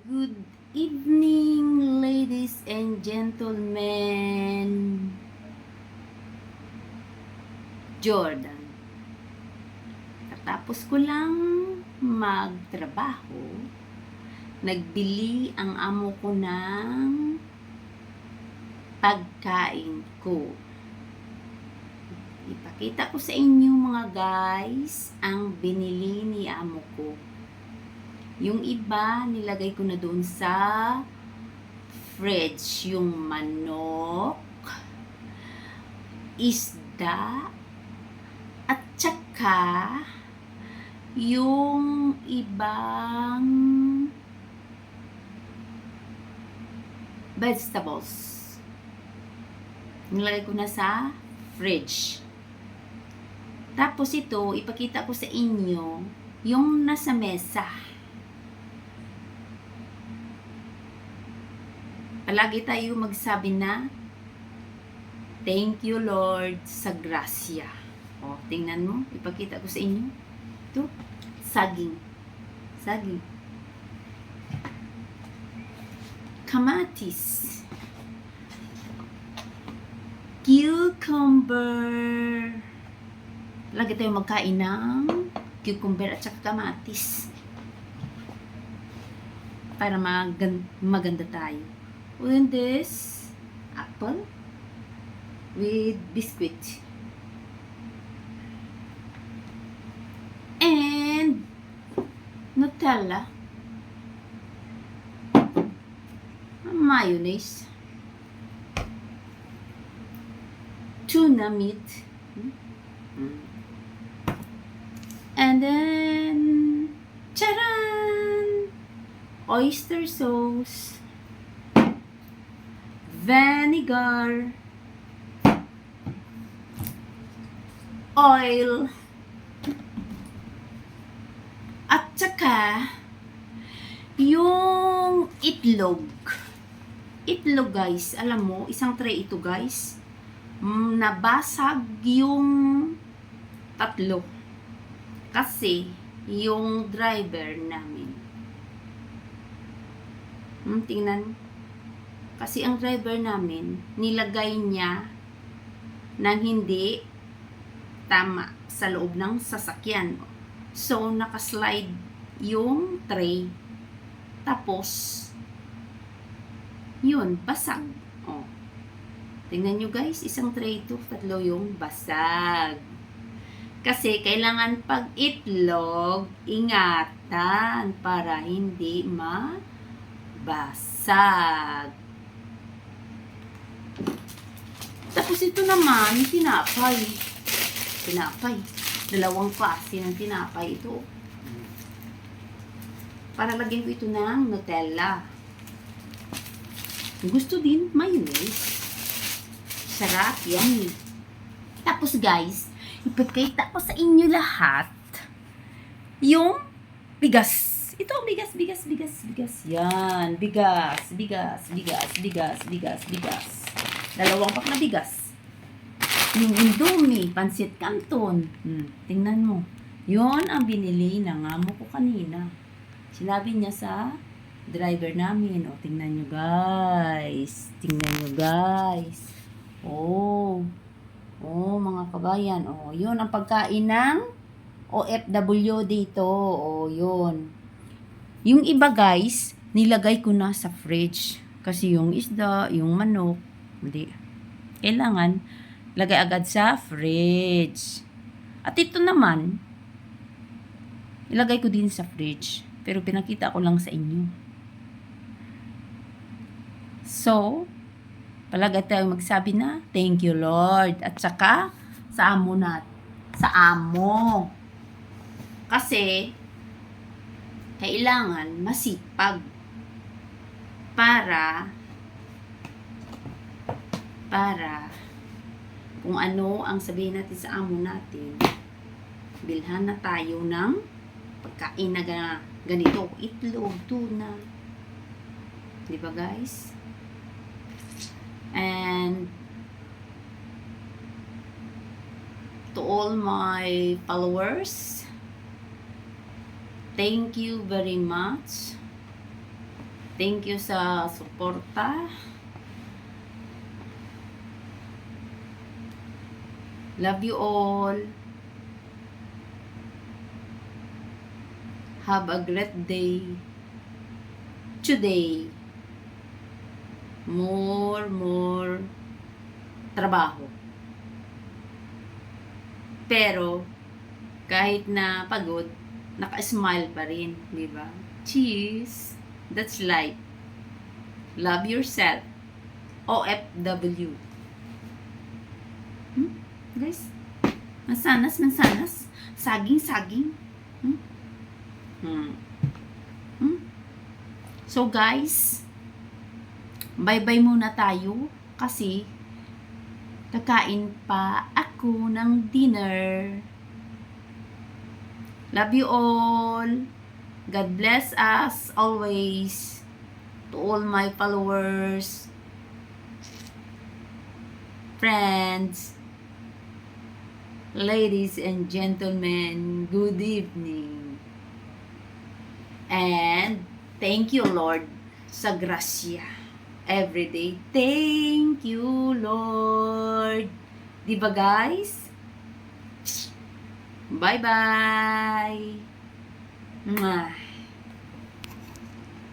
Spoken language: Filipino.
Good evening, ladies and gentlemen. Jordan. Katapos ko lang magtrabaho, nagbili ang amo ko ng pagkain ko. Ipakita ko sa inyo mga guys ang binili ni amo ko. Yung iba, nilagay ko na doon sa fridge. Yung manok, isda, at saka yung ibang vegetables. Nilagay ko na sa fridge. Tapos ito, ipakita ko sa inyo yung nasa mesa. Palagi tayo magsabi na, thank you Lord sa grasya. O, tingnan mo, ipakita ko sa inyo. Ito, saging. Saging. Kamatis. Cucumber. Palagi tayo magkain ng cucumber at saka kamatis. Para maganda tayo. And this apple with biscuit and Nutella, mayonnaise, tuna meat, and then charan, oyster sauce, vinegar, oil, at saka yung itlog. Itlog guys, alam mo, isang tray ito guys. Nabasag yung tatlo. Kasi yung driver namin. Tingnan. Kasi ang driver namin, nilagay niya nang hindi tama sa loob ng sasakyan. So, nakaslide yung tray. Tapos, yun, basag. O. Tingnan nyo guys, isang tray ito, tatlo yung basag. Kasi, kailangan pag itlog, ingatan para hindi mabasag. Tapos ito naman, tinapay. Tinapay. Dalawang klase ng tinapay ito. Para lagyan ko ito ng Nutella. Gusto din, mayonnaise. Sarap, yummy. Tapos guys, ipakita ko sa inyo lahat yung bigas. Ito, bigas. Yan, bigas. Dalawang pak na bigas. Yung Indomie, pansit canton. Tingnan mo. Yon ang binili ng amo ko kanina. Sinabi niya sa driver namin. O, tingnan nyo guys. Oh, mga kabayan. O, yun ang pagkain ng OFW dito. O, yun. Yung iba guys, nilagay ko na sa fridge. Kasi yung isda, yung manok, hindi. Kailangan, lagay agad sa fridge. At ito naman, ilagay ko din sa fridge. Pero pinakita ko lang sa inyo. So, palagi tayo magsabi na, thank you Lord. At saka, sa amo na. Sa amo. Kasi, kailangan masipag. Para kung ano ang sabihin natin sa amo natin, bilhan na tayo ng pagkain na ganito, itlog, tuna. Di ba guys? And to all my followers, thank you very much Thank you sa suporta. Love you all. Have a great day. Today, more trabaho. Pero, kahit na pagod, naka-smile pa rin, di ba? Cheers! That's life. Love yourself. OFW. Guys, mansanas. Saging. So guys, bye-bye muna tayo kasi kakain pa ako ng dinner. Love you all. God bless us always. To all my followers, friends, ladies and gentlemen, good evening. And thank you, Lord, sa grasya. Every day. Thank you, Lord. Diba, guys? Bye-bye. Mwah.